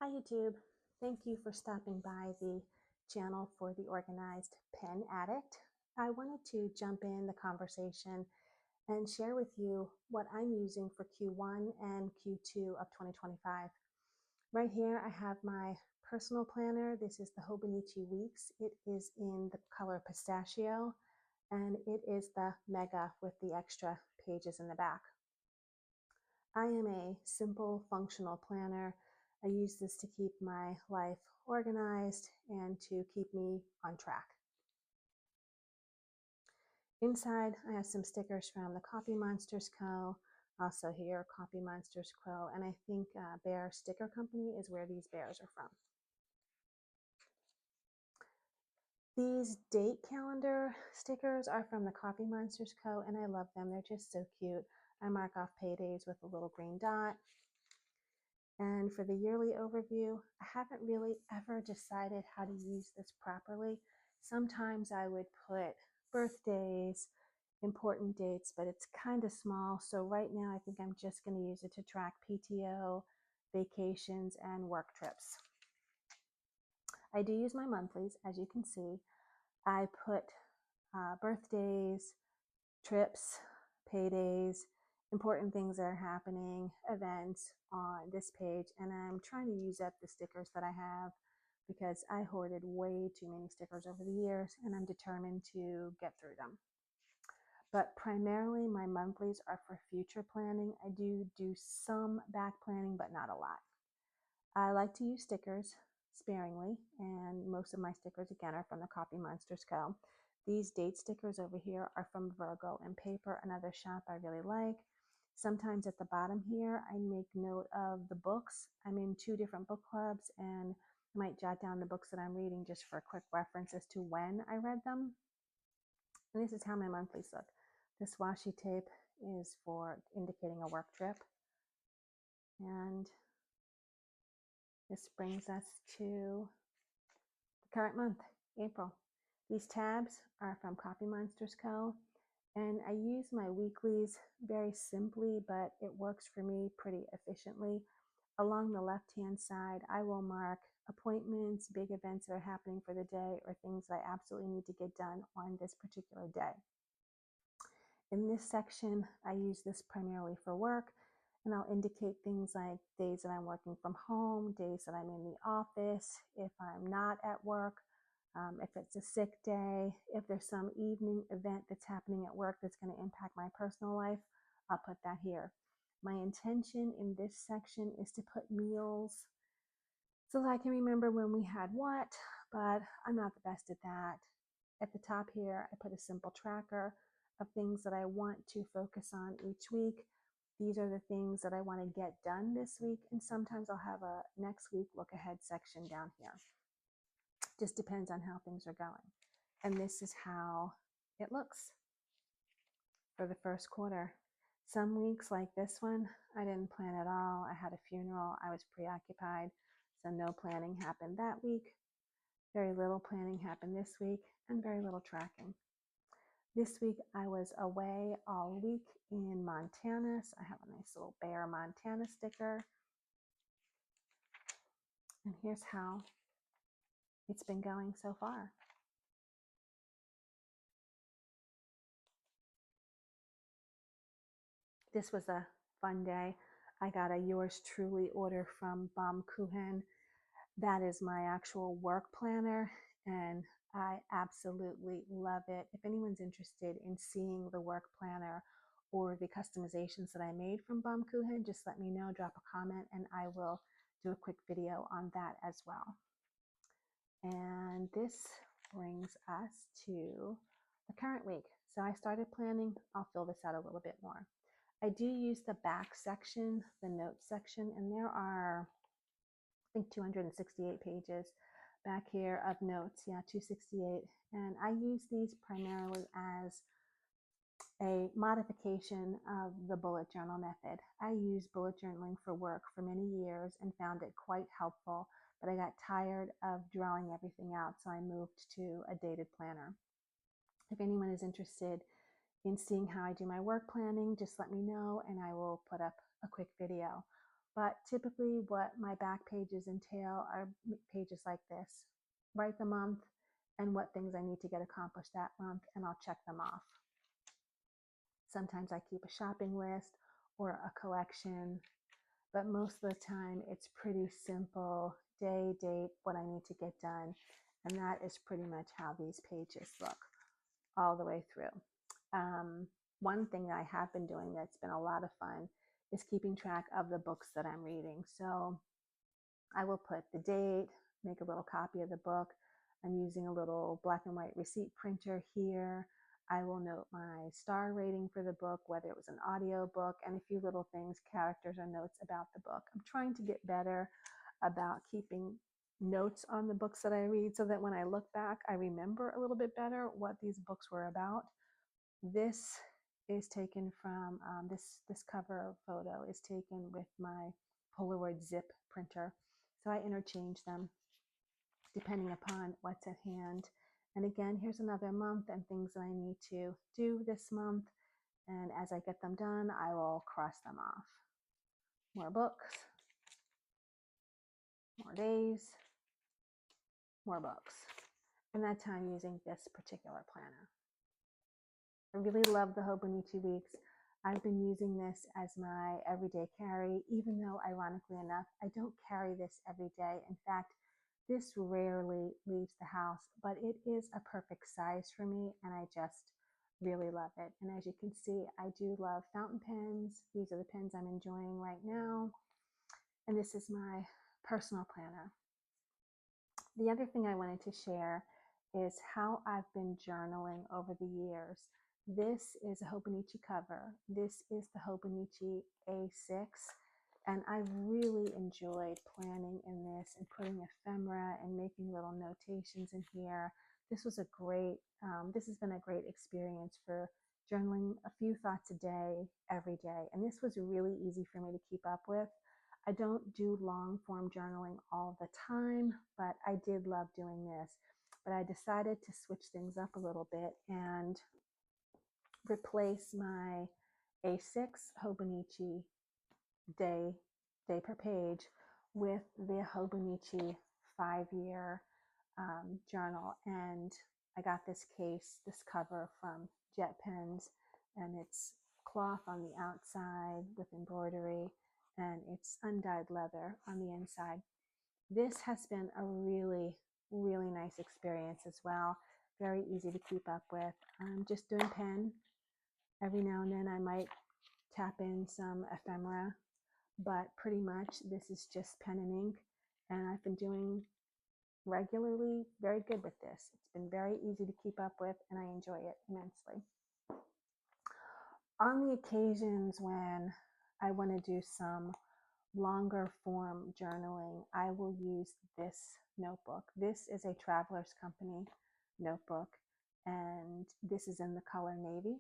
Hi YouTube, thank you for stopping by the channel for the Organized Pen Addict. I wanted to jump in the conversation and share with you what I'm using for Q1 and Q2 of 2025. Right here I have my personal planner. This is the Hobonchi Weeks. It is in the color pistachio and it is the mega with the extra pages in the back. I am a simple functional planner. I use this to keep my life organized and to keep me on track. Inside, I have some stickers from TheCoffeeMonsterzCo, also here, TheCoffeeMonsterzCo, and I think Bear Sticker Company is where these bears are from. These date calendar stickers are from TheCoffeeMonsterzCo, and I love them. They're just so cute. I mark off paydays with a little green dot. And for the yearly overview, I haven't really ever decided how to use this properly. Sometimes I would put birthdays, important dates, but it's kind of small. So right now I think I'm just going to use it to track PTO, vacations, and work trips. I do use my monthlies, as you can see. I put birthdays, trips, paydays, important things that are happening, events on this page, and I'm trying to use up the stickers that I have because I hoarded way too many stickers over the years and I'm determined to get through them. But primarily my monthlies are for future planning. I do some back planning, but not a lot. I like to use stickers sparingly, and most of my stickers again are from TheCoffeeMonsterzCo. These date stickers over here are from Virgo and Paper, another shop I really like. Sometimes at the bottom here, I make note of the books. I'm in 2 different book clubs and I might jot down the books that I'm reading just for a quick reference as to when I read them. And this is how my monthlies look. This washi tape is for indicating a work trip. And this brings us to the current month, April. These tabs are from TheCoffeeMonsterzCo, and I use my weeklies very simply, but it works for me pretty efficiently. Along the left-hand side, I will mark appointments, big events that are happening for the day, or things that I absolutely need to get done on this particular day. In this section, I use this primarily for work, and I'll indicate things like days that I'm working from home, days that I'm in the office, if I'm not at work, if it's a sick day, if there's some evening event that's happening at work that's going to impact my personal life, I'll put that here. My intention in this section is to put meals so that I can remember when we had what, but I'm not the best at that. At the top here, I put a simple tracker of things that I want to focus on each week. These are the things that I want to get done this week, and sometimes I'll have a next week look ahead section down here. Just depends on how things are going. And this is how it looks for the first quarter. Some weeks like this one, I didn't plan at all. I had a funeral. I was preoccupied, so no planning happened that week. Very little planning happened this week, and very little tracking. This week I was away all week in Montana, so I have a nice little Bear Montana sticker. And here's how it's been going so far. This was a fun day. I got a yours truly order from Baurm-Kuchen. That is my actual work planner, and I absolutely love it. If anyone's interested in seeing the work planner or the customizations that I made from Baurm-Kuchen, just let me know, drop a comment, and I will do a quick video on that as well. And this brings us to the current week. So I started planning. I'll fill this out a little bit more. I do use the back section, the notes section, and there are, I think, 268 pages back here of notes. Yeah, 268. And I use these primarily as a modification of the bullet journal method. I used bullet journaling for work for many years and found it quite helpful, but I got tired of drawing everything out, so I moved to a dated planner. If anyone is interested in seeing how I do my work planning, just let me know and I will put up a quick video. But typically what my back pages entail are pages like this. Write the month and what things I need to get accomplished that month, and I'll check them off. Sometimes I keep a shopping list or a collection, but most of the time it's pretty simple: day, date, what I need to get done. And that is pretty much how these pages look all the way through. One thing that I have been doing that's been a lot of fun is keeping track of the books that I'm reading. So I will put the date, make a little copy of the book. I'm using a little black and white receipt printer here. I will note my star rating for the book, whether it was an audio book, and a few little things, characters or notes about the book. I'm trying to get better about keeping notes on the books that I read so that when I look back, I remember a little bit better what these books were about. This is taken from, this cover photo is taken with my Polaroid zip printer. So I interchange them depending upon what's at hand. And again, here's another month and things that I need to do this month. And as I get them done, I will cross them off. More books, more days, more books. And that time using this particular planner. I really love the Hobonchi weeks. I've been using this as my everyday carry, even though ironically enough, I don't carry this every day. In fact, this rarely leaves the house, but it is a perfect size for me and I just really love it. And as you can see, I do love fountain pens. These are the pens I'm enjoying right now. And this is my personal planner. The other thing I wanted to share is how I've been journaling over the years. This is a Hobonchi cover. This is the Hobonchi A6. And I've really enjoyed planning in this and putting ephemera and making little notations in here. This was a great, this has been a great experience for journaling a few thoughts a day, every day. And this was really easy for me to keep up with. I don't do long form journaling all the time, but I did love doing this. But I decided to switch things up a little bit and replace my A6 Hobonchi day per page with the Hobonchi 5-year journal. And I got this case, this cover from Jet Pens, and it's cloth on the outside with embroidery, and it's undyed leather on the inside. This has been a really, really nice experience as well. Very easy to keep up with. I'm just doing pen. Every now and then I might tap in some ephemera, but pretty much this is just pen and ink, and I've been doing regularly very good with this. It's been very easy to keep up with and I enjoy it immensely. On the occasions when I want to do some longer form journaling, I will use this notebook. This is a Traveler's Company notebook, and this is in the color navy.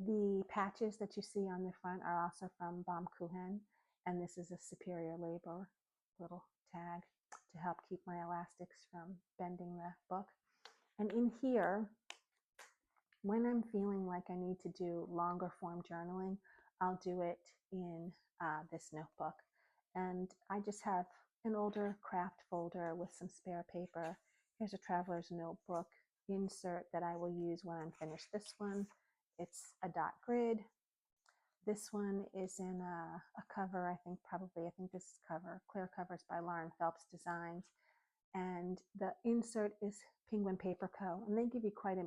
The patches that you see on the front are also from Baurm-Kuchen, and this is a Superior Labor little tag to help keep my elastics from bending the book. And in here, when I'm feeling like I need to do longer form journaling, I'll do it in this notebook. And I just have an older craft folder with some spare paper. Here's a traveler's notebook insert that I will use when I'm finished. This one, it's a dot grid. This one is in a cover, I think this is cover, clear covers by Lauren Phelps Designs. And the insert is Penguin Paper Co. And they give you quite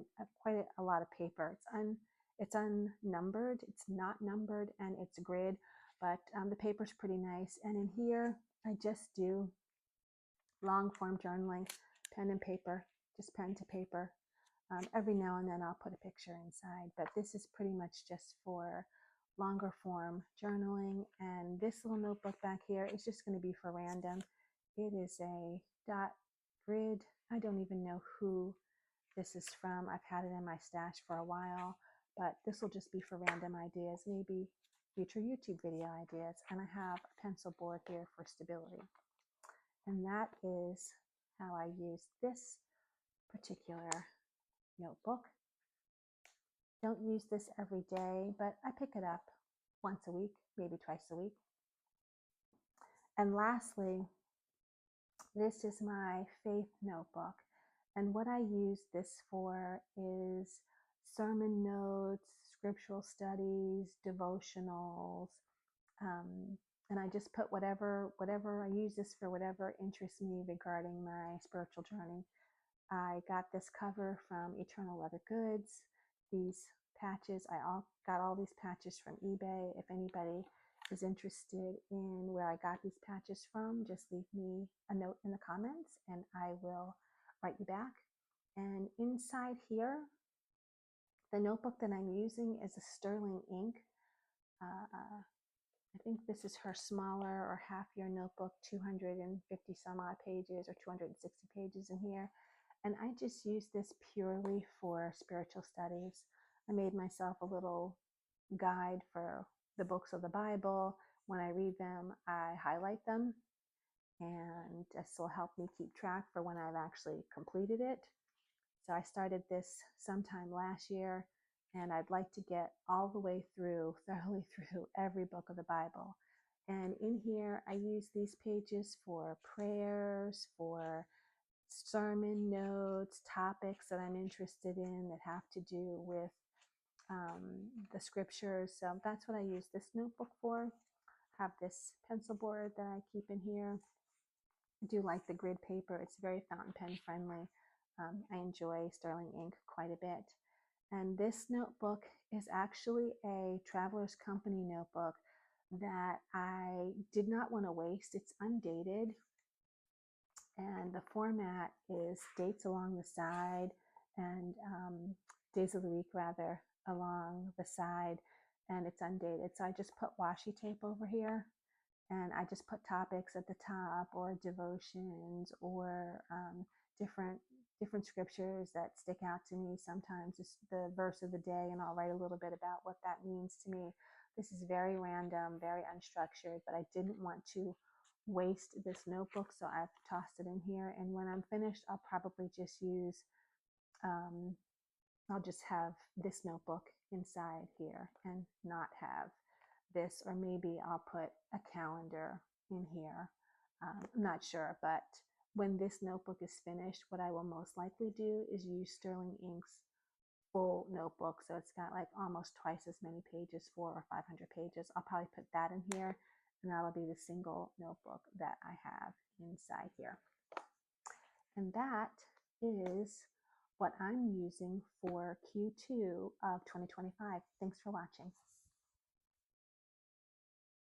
a lot of paper. It's unnumbered, it's not numbered, and it's grid, but the paper's pretty nice. And in here, I just do long form journaling, pen and paper, just pen to paper. Every now and then I'll put a picture inside, but this is pretty much just for longer form journaling. And this little notebook back here is just going to be for random. It is a dot grid. I don't even know who this is from. I've had it in my stash for a while, but this will just be for random ideas, maybe future YouTube video ideas. And I have a pencil board here for stability. And that is how I use this particular notebook. Don't use this every day, but I pick it up once a week, maybe twice a week. And lastly, this is my faith notebook. And what I use this for is sermon notes, scriptural studies, devotionals. And I just put whatever I use this for, whatever interests me regarding my spiritual journey. I got this cover from Eternal Leather Goods. These patches, got all these patches from eBay. If anybody is interested in where I got these patches from, just leave me a note in the comments and I will write you back. And inside here, the notebook that I'm using is a sterling ink. I think this is her smaller or half-year notebook, 250 some odd pages or 260 pages in here. And I just use this purely for spiritual studies. I made myself a little guide for the books of the Bible. When I read them, I highlight them, and this will help me keep track for when I've actually completed it. So I started this sometime last year, and I'd like to get all the way through, thoroughly through every book of the Bible. And in here, I use these pages for prayers, for sermon notes, topics that I'm interested in that have to do with the scriptures. So that's what I use this notebook for. I have this pencil board that I keep in here. I do like the grid paper. It's very fountain pen friendly. I enjoy sterling ink quite a bit. And this notebook is actually a Traveler's Company notebook that I did not want to waste. It's undated, and the format is dates along the side and days of the week rather along the side, and it's undated. So I just put washi tape over here, and I just put topics at the top, or devotions, or different scriptures that stick out to me. Sometimes it's the verse of the day, and I'll write a little bit about what that means to me. This is very random, very unstructured, but I didn't want to waste this notebook, so I've tossed it in here. And when I'm finished, I'll probably just use I'll just have this notebook inside here and not have this, or maybe I'll put a calendar in here. I'm not sure, but when this notebook is finished, what I will most likely do is use Sterling Ink's full notebook. So it's got like almost twice as many pages, 400 or 500 pages. I'll probably put that in here, and that'll be the single notebook that I have inside here. And that is what I'm using for Q2 of 2025. Thanks for watching.